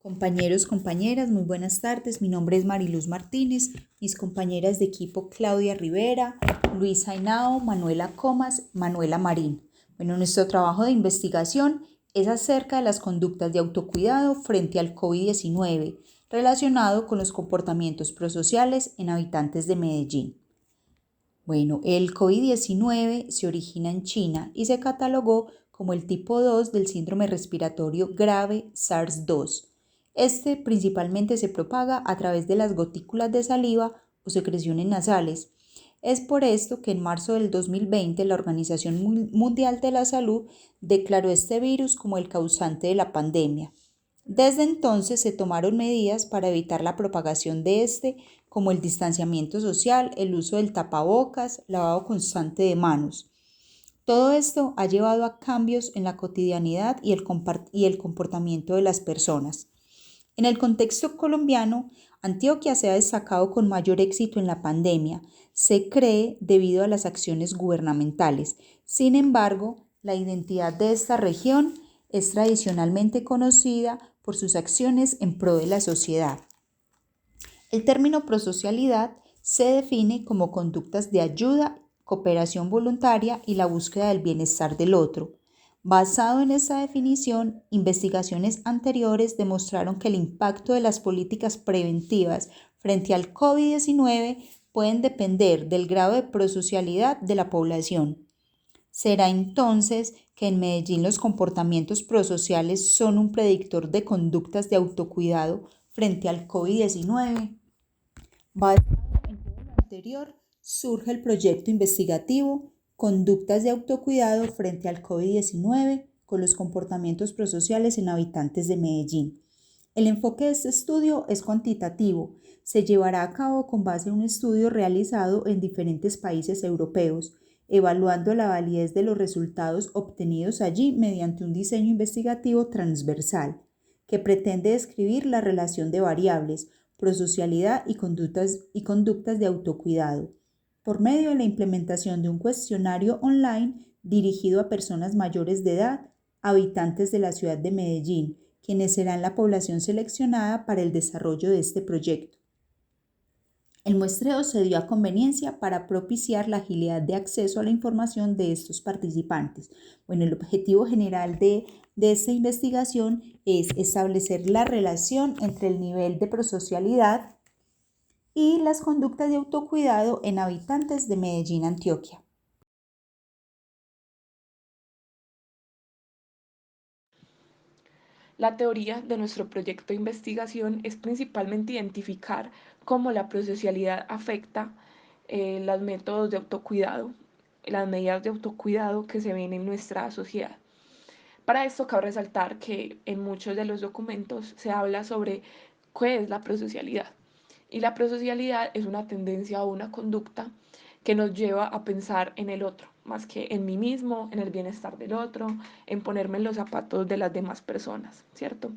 Compañeros, compañeras, muy buenas tardes. Mi nombre es Mariluz Martínez. Mis compañeras de equipo Claudia Rivera, Luisa Henao, Manuela Comas, Manuela Marín. Nuestro trabajo de investigación es acerca de las conductas de autocuidado frente al COVID-19 relacionado con los comportamientos prosociales en habitantes de Medellín. El COVID-19 se origina en China y se catalogó como el tipo 2 del síndrome respiratorio grave SARS-2. Este principalmente se propaga a través de las gotículas de saliva o secreciones nasales. Es por esto que en marzo del 2020 la Organización Mundial de la Salud declaró este virus como el causante de la pandemia. Desde entonces se tomaron medidas para evitar la propagación de este, como el distanciamiento social, el uso del tapabocas, lavado constante de manos. Todo esto ha llevado a cambios en la cotidianidad y el comportamiento de las personas. En el contexto colombiano, Antioquia se ha destacado con mayor éxito en la pandemia, se cree debido a las acciones gubernamentales. Sin embargo, la identidad de esta región es tradicionalmente conocida por sus acciones en pro de la sociedad. El término prosocialidad se define como conductas de ayuda, cooperación voluntaria y la búsqueda del bienestar del otro. Basado en esta definición, investigaciones anteriores demostraron que el impacto de las políticas preventivas frente al COVID-19 pueden depender del grado de prosocialidad de la población. Será entonces que en Medellín los comportamientos prosociales son un predictor de conductas de autocuidado frente al COVID-19. Basado en todo lo anterior, surge el proyecto investigativo Conductas de autocuidado frente al COVID-19 con los comportamientos prosociales en habitantes de Medellín. El enfoque de este estudio es cuantitativo. Se llevará a cabo con base en un estudio realizado en diferentes países europeos, evaluando la validez de los resultados obtenidos allí mediante un diseño investigativo transversal, que pretende describir la relación de variables, prosocialidad y conductas de autocuidado, por medio de la implementación de un cuestionario online dirigido a personas mayores de edad, habitantes de la ciudad de Medellín, quienes serán la población seleccionada para el desarrollo de este proyecto. El muestreo se dio a conveniencia para propiciar la agilidad de acceso a la información de estos participantes. El objetivo general de esta investigación es establecer la relación entre el nivel de prosocialidad y las conductas de autocuidado en habitantes de Medellín, Antioquia. La teoría de nuestro proyecto de investigación es principalmente identificar cómo la prosocialidad afecta los métodos de autocuidado, las medidas de autocuidado que se ven en nuestra sociedad. Para esto cabe resaltar que en muchos de los documentos se habla sobre qué es la prosocialidad. Y la prosocialidad es una tendencia o una conducta que nos lleva a pensar en el otro, más que en mí mismo, en el bienestar del otro, en ponerme en los zapatos de las demás personas, ¿cierto?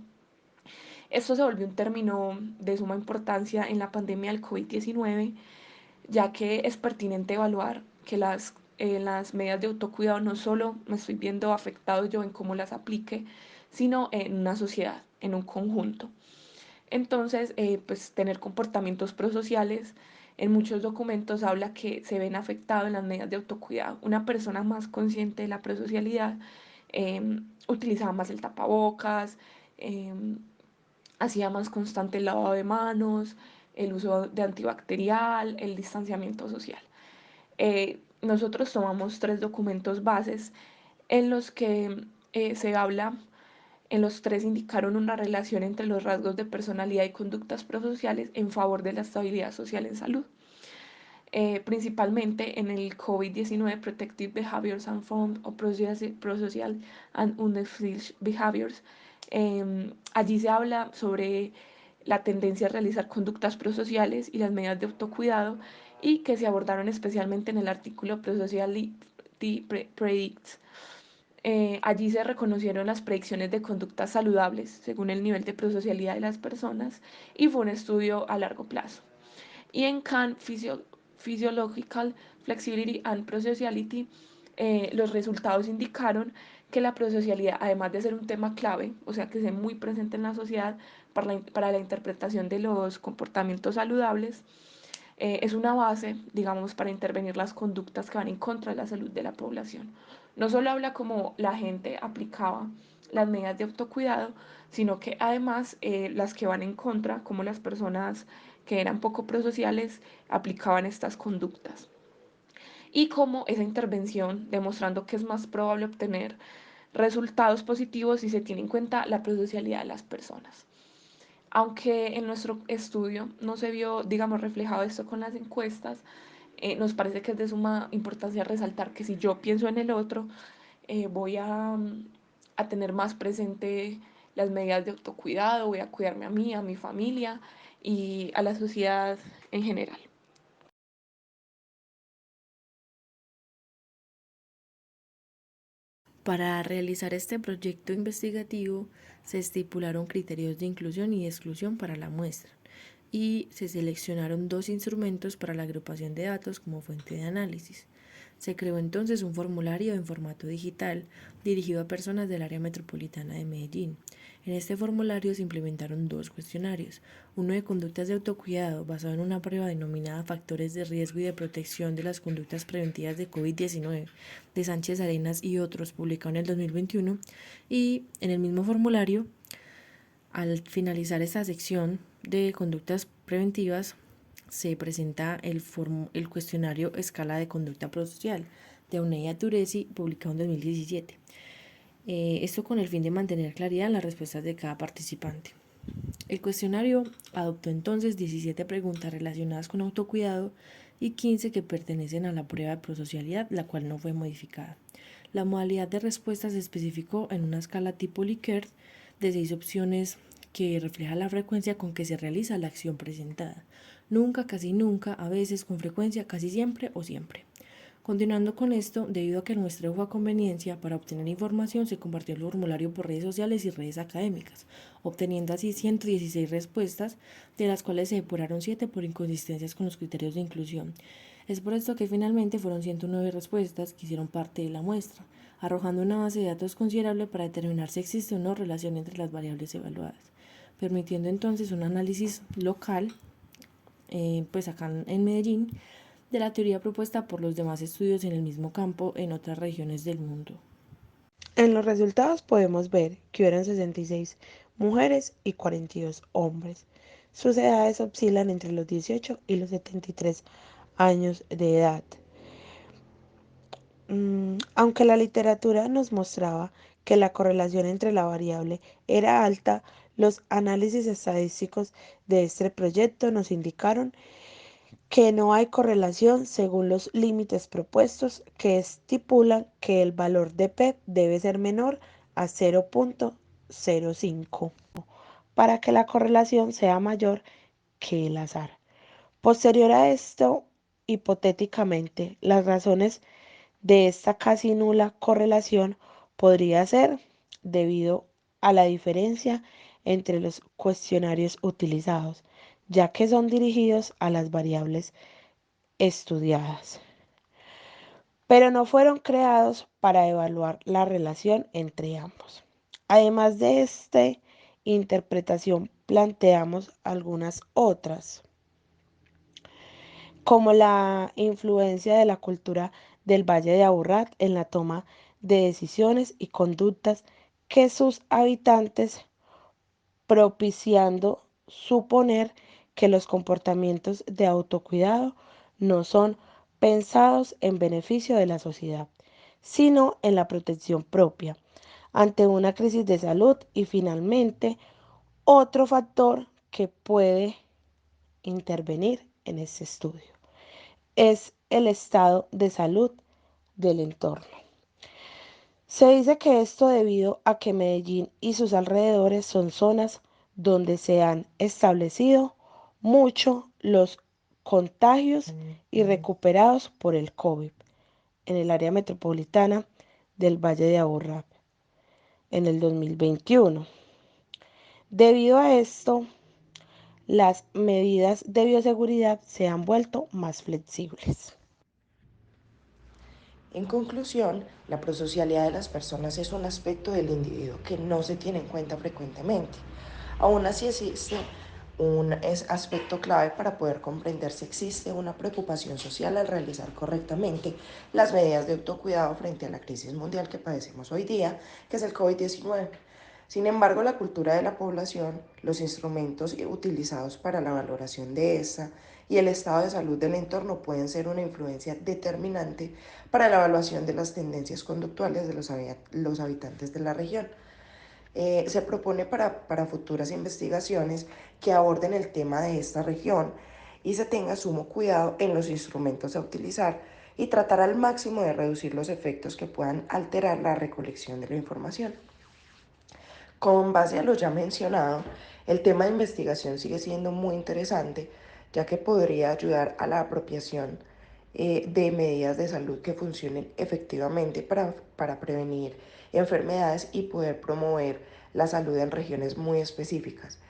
Esto se volvió un término de suma importancia en la pandemia del COVID-19, ya que es pertinente evaluar que las medidas de autocuidado no solo me estoy viendo afectado yo en cómo las aplique, sino en una sociedad, en un conjunto. Entonces, pues tener comportamientos prosociales, en muchos documentos habla que se ven afectados en las medidas de autocuidado. Una persona más consciente de la prosocialidad utilizaba más el tapabocas, eh, hacía más constante el lavado de manos, el uso de antibacterial, el distanciamiento social. Nosotros tomamos 3 documentos bases en los que se habla. En los 3 indicaron una relación entre los rasgos de personalidad y conductas prosociales en favor de la estabilidad social en salud. Principalmente en el COVID-19 Protective Behaviors and Found o Prosocial and Unethical Behaviors. Allí se habla sobre la tendencia a realizar conductas prosociales y las medidas de autocuidado y que se abordaron especialmente en el artículo Prosociality Predicts. Allí se reconocieron las predicciones de conductas saludables según el nivel de prosocialidad de las personas y fue un estudio a largo plazo. Y en Can Physiological Flexibility and Prosociality, los resultados indicaron que la prosocialidad, además de ser un tema clave, o sea, que es muy presente en la sociedad para la interpretación de los comportamientos saludables, es una base, digamos, para intervenir las conductas que van en contra de la salud de la población. No solo habla como la gente aplicaba las medidas de autocuidado, sino que además las que van en contra, como las personas que eran poco prosociales, aplicaban estas conductas. Y como esa intervención, demostrando que es más probable obtener resultados positivos si se tiene en cuenta la prosocialidad de las personas. Aunque en nuestro estudio no se vio, digamos, reflejado esto con las encuestas, nos parece que es de suma importancia resaltar que si yo pienso en el otro, voy a tener más presente las medidas de autocuidado, voy a cuidarme a mí, a mi familia y a la sociedad en general. Para realizar este proyecto investigativo se estipularon criterios de inclusión y exclusión para la muestra y se seleccionaron dos instrumentos para la agrupación de datos como fuente de análisis. Se creó entonces un formulario en formato digital dirigido a personas del área metropolitana de Medellín. En este formulario se implementaron dos cuestionarios, uno de conductas de autocuidado basado en una prueba denominada Factores de Riesgo y de Protección de las Conductas Preventivas de COVID-19 de Sánchez Arenas y otros, publicado en el 2021, y en el mismo formulario, al finalizar esta sección de conductas preventivas, se presenta el cuestionario Escala de Conducta Prosocial de Uneya Turesi, publicado en 2017. Esto con el fin de mantener claridad en las respuestas de cada participante. El cuestionario adoptó entonces 17 preguntas relacionadas con autocuidado y 15 que pertenecen a la prueba de prosocialidad, la cual no fue modificada. La modalidad de respuesta se especificó en una escala tipo Likert de 6 opciones que refleja la frecuencia con que se realiza la acción presentada. Nunca, casi nunca, a veces, con frecuencia, casi siempre o siempre. Continuando con esto, debido a que el muestreo fue a conveniencia, para obtener información se compartió el formulario por redes sociales y redes académicas, obteniendo así 116 respuestas, de las cuales se depuraron 7 por inconsistencias con los criterios de inclusión. Es por esto que finalmente fueron 109 respuestas que hicieron parte de la muestra, arrojando una base de datos considerable para determinar si existe o no relación entre las variables evaluadas, permitiendo entonces un análisis local, pues acá en Medellín, de la teoría propuesta por los demás estudios en el mismo campo en otras regiones del mundo. En los resultados podemos ver que hubieron 66 mujeres y 42 hombres. Sus edades oscilan entre los 18 y los 73 años de edad. Aunque la literatura nos mostraba que la correlación entre la variable era alta, los análisis estadísticos de este proyecto nos indicaron que no hay correlación según los límites propuestos que estipulan que el valor de P debe ser menor a 0.05 para que la correlación sea mayor que el azar. Posterior a esto, hipotéticamente, las razones de esta casi nula correlación podría ser debido a la diferencia entre los cuestionarios utilizados, ya que son dirigidos a las variables estudiadas, pero no fueron creados para evaluar la relación entre ambos. Además de esta interpretación, planteamos algunas otras, como la influencia de la cultura del Valle de Aburrá en la toma de decisiones y conductas que sus habitantes, propiciando suponer que los comportamientos de autocuidado no son pensados en beneficio de la sociedad, sino en la protección propia ante una crisis de salud. Y finalmente, otro factor que puede intervenir en este estudio es el estado de salud del entorno. Se dice que esto debido a que Medellín y sus alrededores son zonas donde se han establecido mucho los contagios y recuperados por el COVID en el área metropolitana del Valle de Aburrá en el 2021. Debido a esto, las medidas de bioseguridad se han vuelto más flexibles. En conclusión, la prosocialidad de las personas es un aspecto del individuo que no se tiene en cuenta frecuentemente. Aún así existe un aspecto clave para poder comprender si existe una preocupación social al realizar correctamente las medidas de autocuidado frente a la crisis mundial que padecemos hoy día, que es el COVID-19. Sin embargo, la cultura de la población, los instrumentos utilizados para la valoración de esta y el estado de salud del entorno pueden ser una influencia determinante para la evaluación de las tendencias conductuales de los habitantes de la región. Se propone para futuras investigaciones que aborden el tema de esta región y se tenga sumo cuidado en los instrumentos a utilizar y tratar al máximo de reducir los efectos que puedan alterar la recolección de la información. Con base a lo ya mencionado, el tema de investigación sigue siendo muy interesante, ya que podría ayudar a la apropiación de medidas de salud que funcionen efectivamente para prevenir enfermedades y poder promover la salud en regiones muy específicas.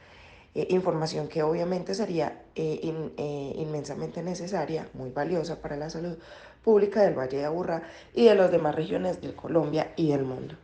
Información que obviamente sería inmensamente necesaria, muy valiosa para la salud pública del Valle de Aburrá y de las demás regiones de Colombia y del mundo.